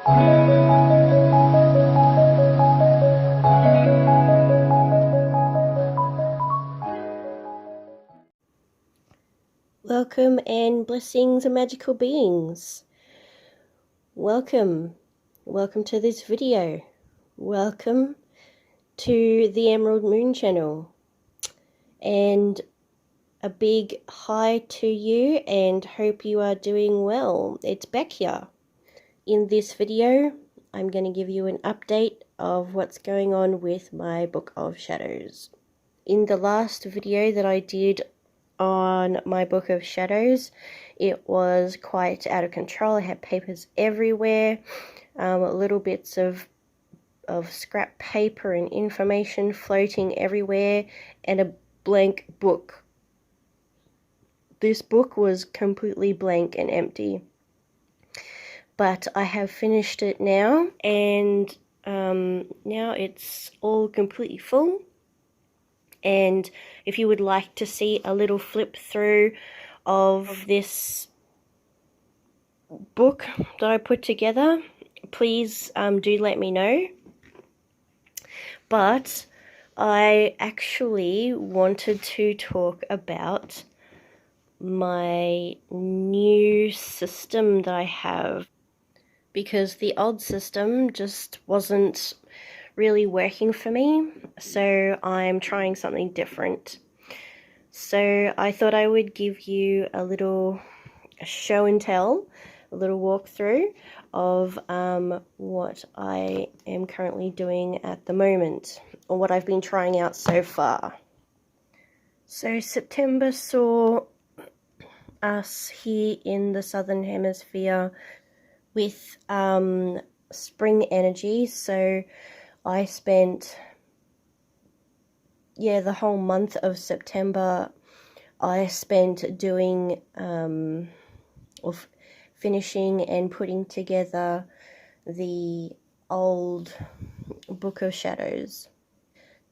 Welcome and blessings and magical beings. Welcome to this video. Welcome to the Emerald Moon channel. And a big hi to you and hope you are doing well. It's Beck here. In this video, I'm going to give you an update of what's going on with my Book of Shadows. In the last video that I did on my Book of Shadows, it was quite out of control. I had papers everywhere, little bits of scrap paper and information floating everywhere, and a blank book. This book was completely blank and empty. But I have finished it now, and now it's all completely full. And if you would like to see a little flip through of this book that I put together, please do let me know. But I actually wanted to talk about my new system that I have, because the old system just wasn't really working for me, so I'm trying something different. So I thought I would give you a little show and tell, a little walkthrough of what I am currently doing at the moment, or what I've been trying out so far. So September saw us here in the Southern Hemisphere with spring energy, so I spent the whole month of September I spent doing finishing and putting together the old Book of Shadows,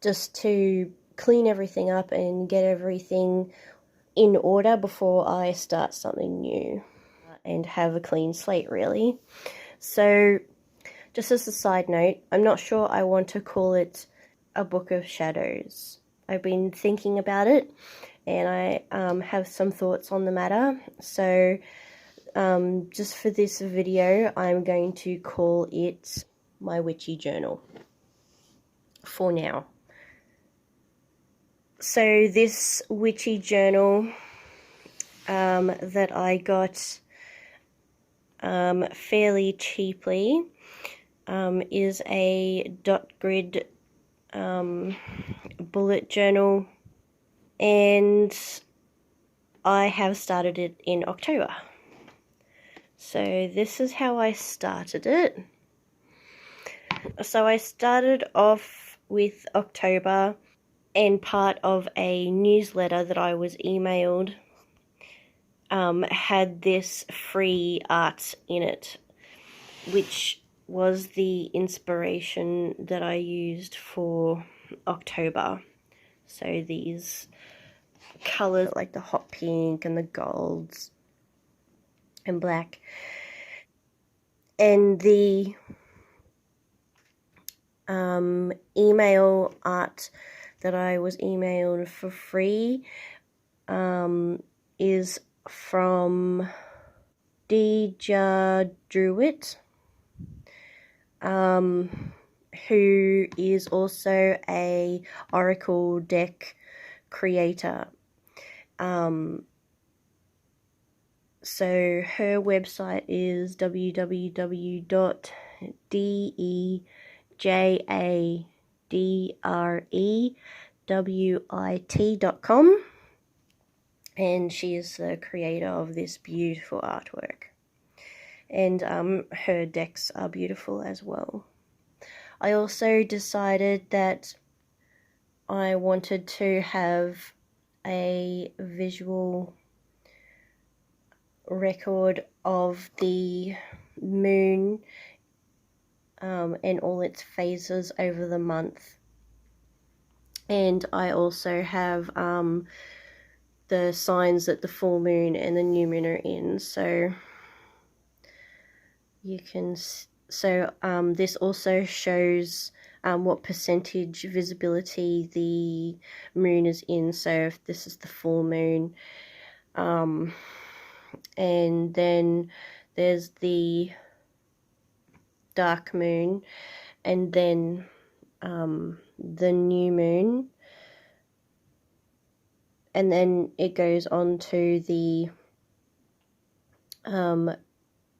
just to clean everything up and get everything in order before I start something new and have a clean slate, really. So just as a side note, I'm not sure I want to call it a Book of Shadows. I've been thinking about it, and I have some thoughts on the matter. So just for this video, I'm going to call it my Witchy journal for now. So this Witchy journal that I got fairly cheaply is a dot grid bullet journal, and I have started it in October. So this is how I started it. So I started off with October, and part of a newsletter that I was emailed had this free art in it, which was the inspiration that I used for October. So these colours like the hot pink and the golds and black, and the email art that I was emailed for free is from Deja Druitt, who is also a oracle deck creator. So her website is www.dejadrewit.com, and she is the creator of this beautiful artwork, and her decks are beautiful as well. I also decided that I wanted to have a visual record of the moon and all its phases over the month. And I also have the signs that the full moon and the new moon are in, so you can So this also shows what percentage visibility the moon is in. So if this is the full moon, and then there's the dark moon, and then the new moon, and then it goes on to the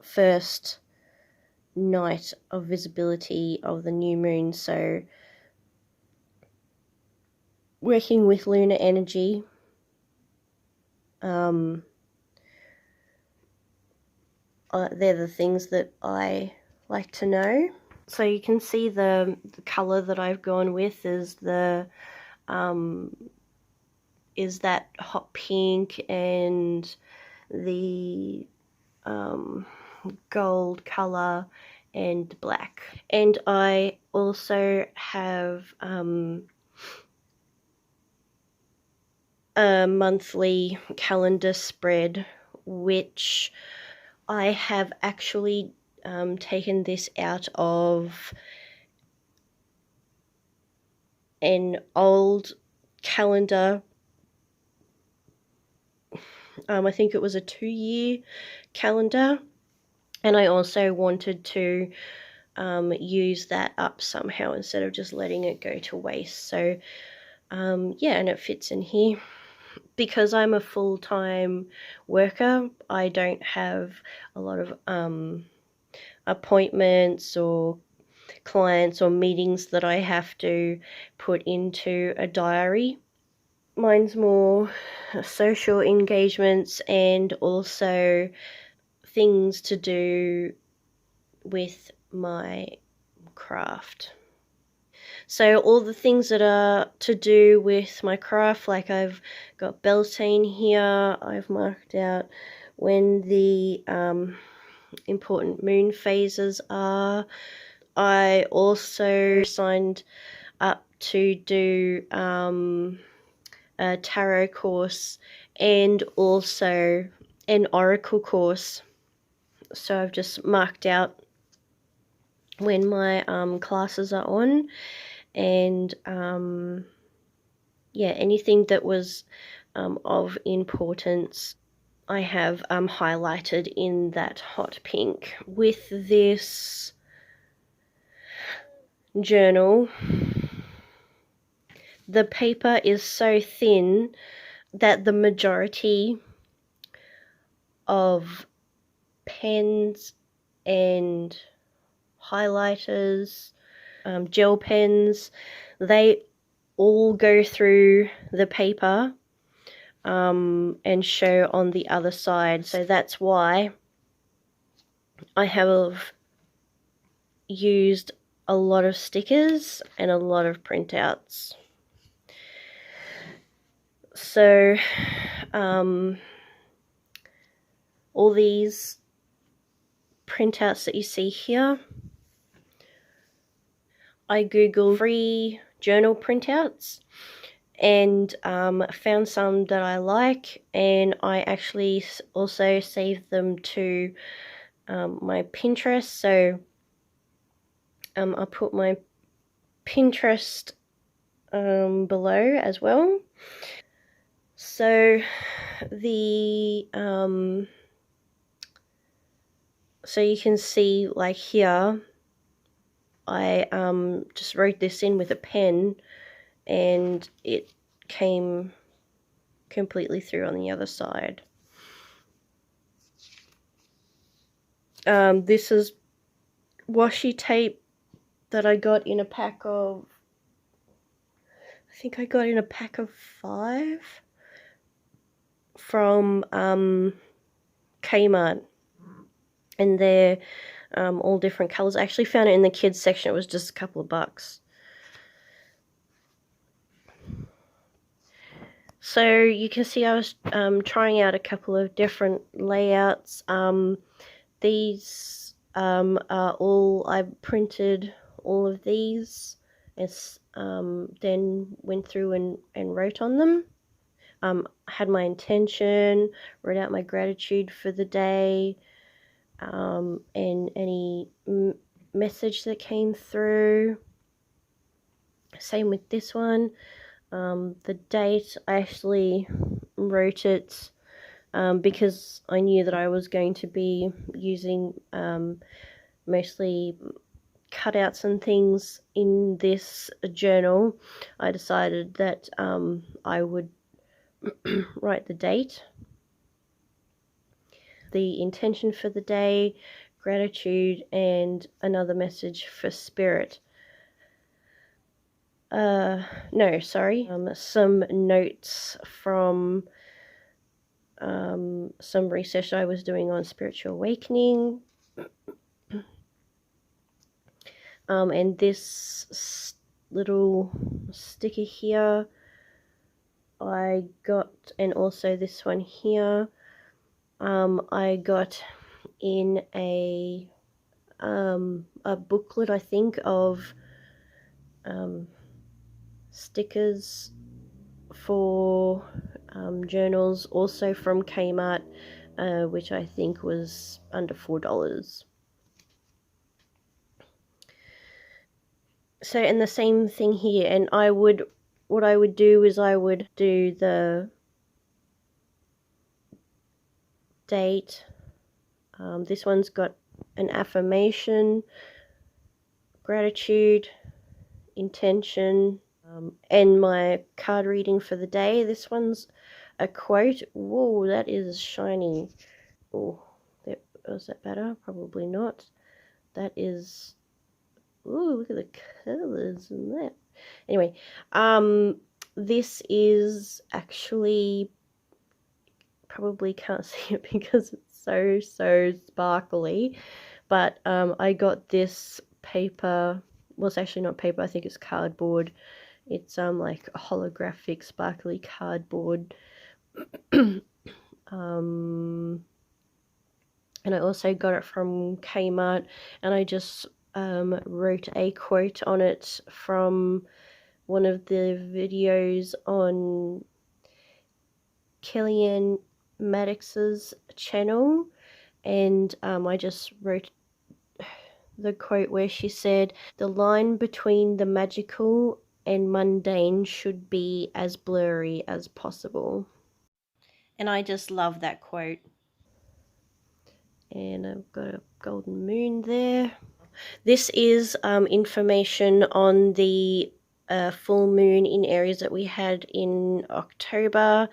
first night of visibility of the new moon. So working with lunar energy, they're the things that I like to know. So you can see the color that I've gone with is that hot pink and the gold color and black. And I also have a monthly calendar spread, which I have actually taken this out of an old calendar. I think it was a 2-year calendar, and I also wanted to use that up somehow instead of just letting it go to waste. So yeah, and it fits in here. Because I'm a full-time worker, I don't have a lot of appointments or clients or meetings that I have to put into a diary. Mine's more social engagements and also things to do with my craft. So all the things that are to do with my craft, like I've got Beltane here, I've marked out when the important moon phases are. I also signed up to do a tarot course and also an oracle course. So I've just marked out when my classes are on, and yeah, anything that was of importance I have highlighted in that hot pink. With this journal, the paper is so thin that the majority of pens and highlighters, gel pens, they all go through the paper and show on the other side. So that's why I have used a lot of stickers and a lot of printouts. So all these printouts that you see here, I googled free journal printouts and found some that I like, and I actually also saved them to my Pinterest. So I'll put my Pinterest below as well. So the so you can see, like here, I just wrote this in with a pen and it came completely through on the other side. This is washi tape that I got in a pack of, I think I got in a pack of 5 from Kmart, and they're all different colors. I actually found it in the kids section. It was just a couple of bucks. So you can see I was trying out a couple of different layouts. These are all, I printed all of these, then went through and wrote on them. I had my intention, wrote out my gratitude for the day, and any message that came through. Same with this one. The date, I actually wrote it because I knew that I was going to be using mostly cutouts and things in this journal. I decided that I would write the date, the intention for the day, gratitude, and another message for spirit. Some notes from some research I was doing on spiritual awakening. And this little sticker here I got, and also this one here, I got in a booklet, I think, of stickers for journals, also from Kmart, which I think was under $4. So, and the same thing here, and what I would do is I would do the date. This one's got an affirmation, gratitude, intention, and my card reading for the day. This one's a quote. Whoa, that is shiny. Oh, was that better? Probably not. That is... Ooh, look at the colors in that. Anyway, this is actually... Probably can't see it because it's so sparkly, but I got this paper. Well, it's actually not paper, I think it's cardboard. It's like a holographic sparkly cardboard. And I also got it from Kmart, and I just wrote a quote on it from one of the videos on E.M.Luminations' channel, and I just wrote the quote where she said, "The line between the magical and mundane should be as blurry as possible." And I just love that quote. And I've got a golden moon there. This is information on the full moon in Aries that we had in October,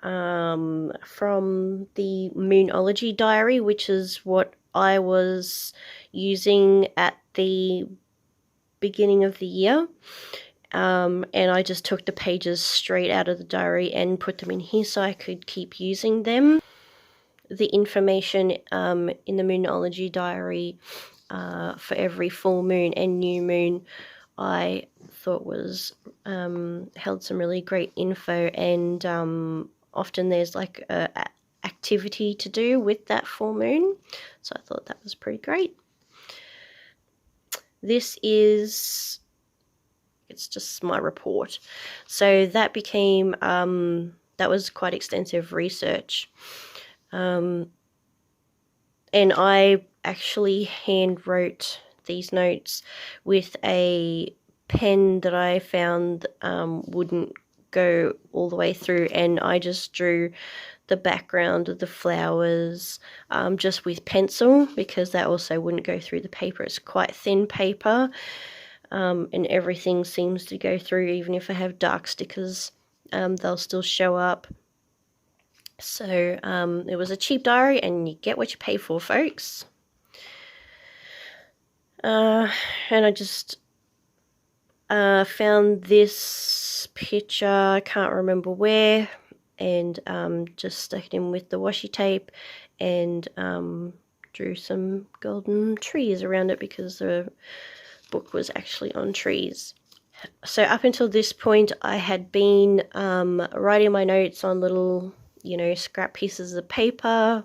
from the Moonology diary, which is what I was using at the beginning of the year. And I just took the pages straight out of the diary and put them in here so I could keep using them. The information in the Moonology diary for every full moon and new moon, I thought was held some really great info, and often there's like a activity to do with that full moon, so I thought that was pretty great. This is, it's just my report. So that became that was quite extensive research, and I actually hand wrote these notes with a pen that I found wouldn't go all the way through, and I just drew the background of the flowers just with pencil, because that also wouldn't go through the paper. It's quite thin paper, and everything seems to go through. Even if I have dark stickers, they'll still show up. So it was a cheap diary, and you get what you pay for, folks. And I just found this picture, I can't remember where, and just stuck it in with the washi tape, and drew some golden trees around it because the book was actually on trees. So up until this point, I had been writing my notes on little, scrap pieces of paper,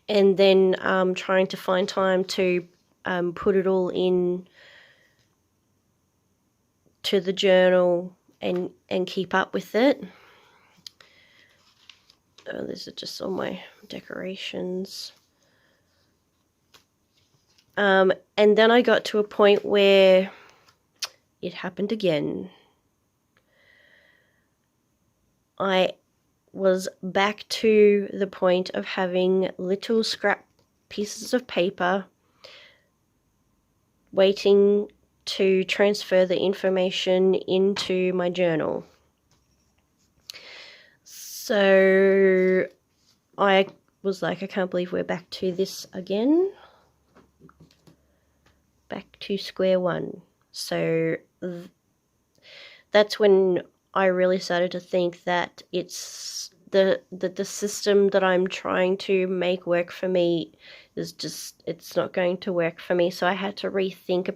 and then trying to find time to put it all in to the journal and keep up with it. These are just all my decorations. And then I got to a point where it happened again. I was back to the point of having little scrap pieces of paper waiting to transfer the information into my journal. So I was like, I can't believe we're back to this again. Back to square one. So that's when I really started to think that it's the system that I'm trying to make work for me is just, it's not going to work for me. So I had to rethink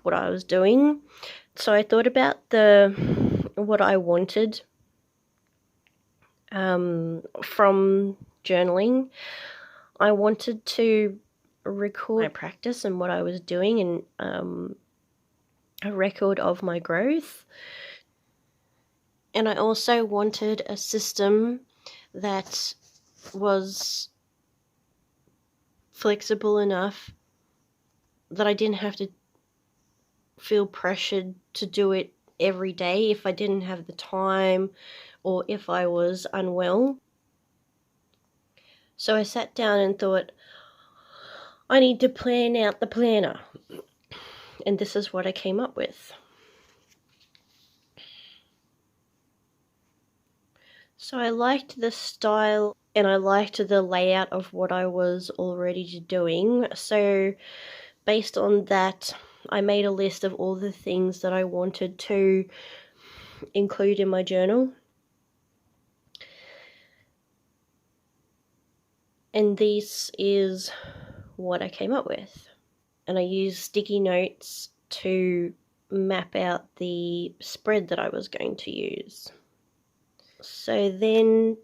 what I was doing. So I thought about what I wanted from journaling. I wanted to record my practice and what I was doing, and a record of my growth. And I also wanted a system that was flexible enough that I didn't have to feel pressured to do it every day if I didn't have the time or if I was unwell. So I sat down and thought, I need to plan out the planner. And this is what I came up with. So I liked the style and I liked the layout of what I was already doing. So based on that, I made a list of all the things that I wanted to include in my journal. And this is what I came up with. And I used sticky notes to map out the spread that I was going to use. So then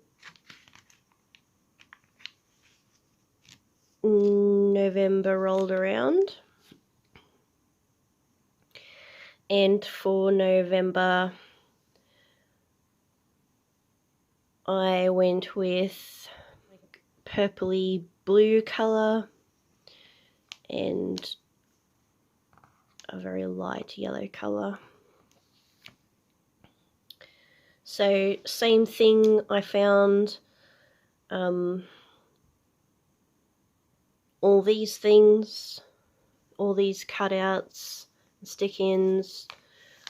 November rolled around, and for November I went with purpley blue colour and a very light yellow colour. So same thing, I found all these things, all these cutouts, stick-ins,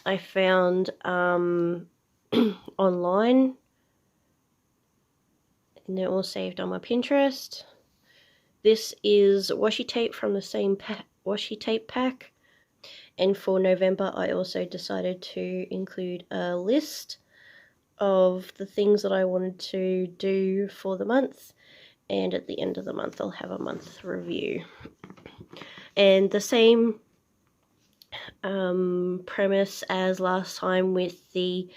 I found online, and they're all saved on my Pinterest. This is washi tape from the same washi tape pack. And for November, I also decided to include a list of the things that I wanted to do for the month. And at the end of the month, I'll have a month review. And the same premise as last time with the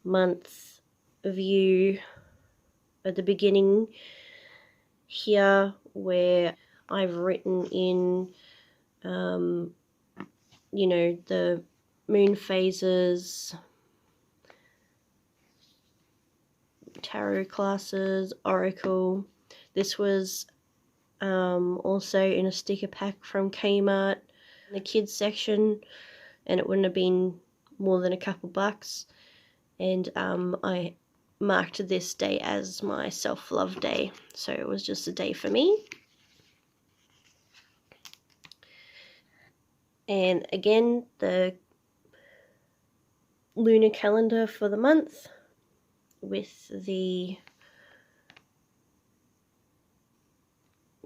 month view at the beginning here, where I've written in you know, the moon phases, tarot classes, oracle. This was also in a sticker pack from Kmart in the kids section, and it wouldn't have been more than a couple bucks. And I marked this day as my self-love day, so it was just a day for me. And again, the lunar calendar for the month with the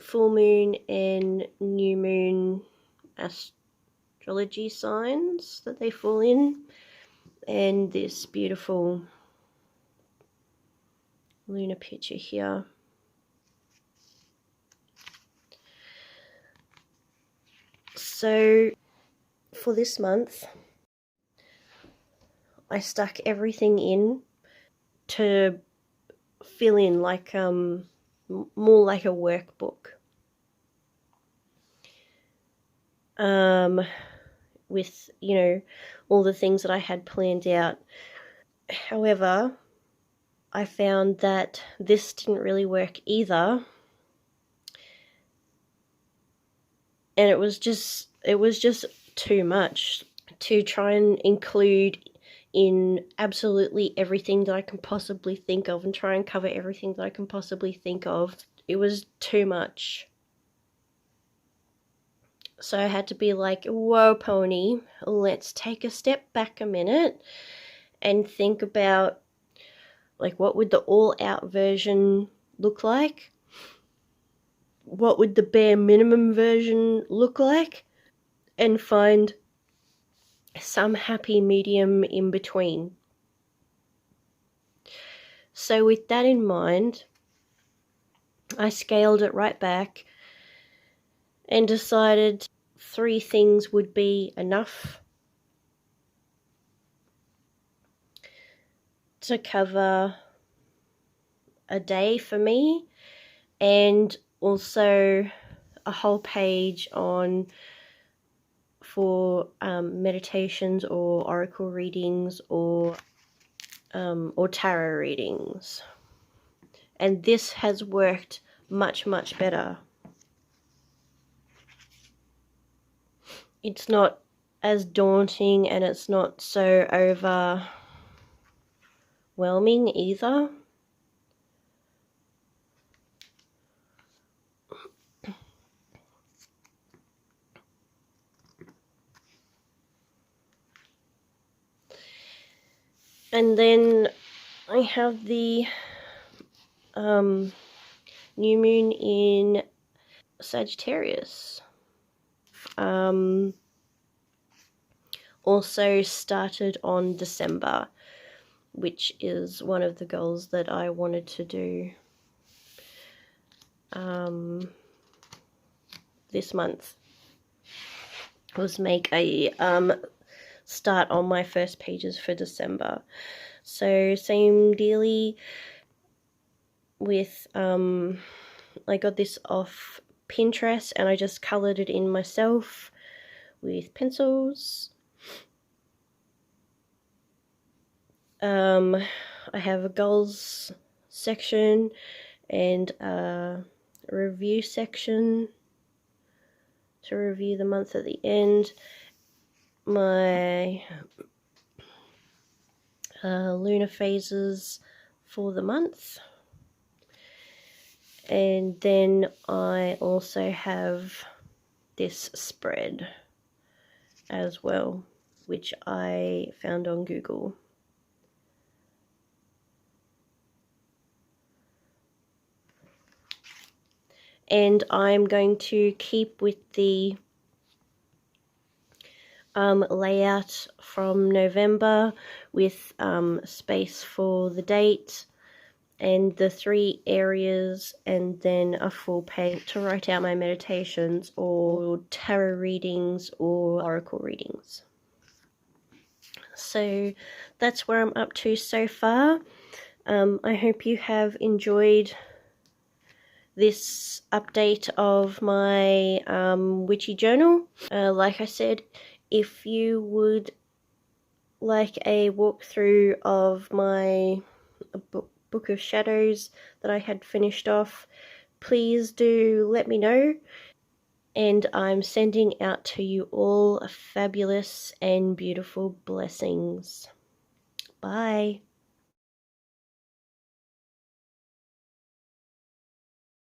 full moon and new moon astrology signs that they fall in, and this beautiful lunar picture here. So for this month, I stuck everything in to fill in like more like a workbook, with, you know, all the things that I had planned out. However, I found that this didn't really work either, and it was just too much to try and include in absolutely everything that I can possibly think of and try and cover everything that I can possibly think of. It was too much. So I had to be like, whoa, pony, let's take a step back a minute and think about, like, what would the all-out version look like? What would the bare minimum version look like? And find some happy medium in between. So with that in mind, I scaled it right back and decided 3 things would be enough to cover a day for me, and also a whole page on for meditations or oracle readings or tarot readings. And this has worked much better. It's not as daunting and it's not so overwhelming either. And then I have the new moon in Sagittarius. Also started on December, which is one of the goals that I wanted to do this month, was make a start on my first pages for December. So same dealy with I got this off Pinterest and I just coloured it in myself with pencils. I have a goals section and a review section to review the month at the end. My lunar phases for the month. And then I also have this spread as well, which I found on Google. And I'm going to keep with the layout from November, with space for the date and the 3 areas, and then a full page to write out my meditations or tarot readings or oracle readings. So that's where I'm up to so far. I hope you have enjoyed this update of my witchy journal. Like I said, if you would like a walkthrough of my Book of Shadows that I had finished off, please do let me know. And I'm sending out to you all fabulous and beautiful blessings. Bye.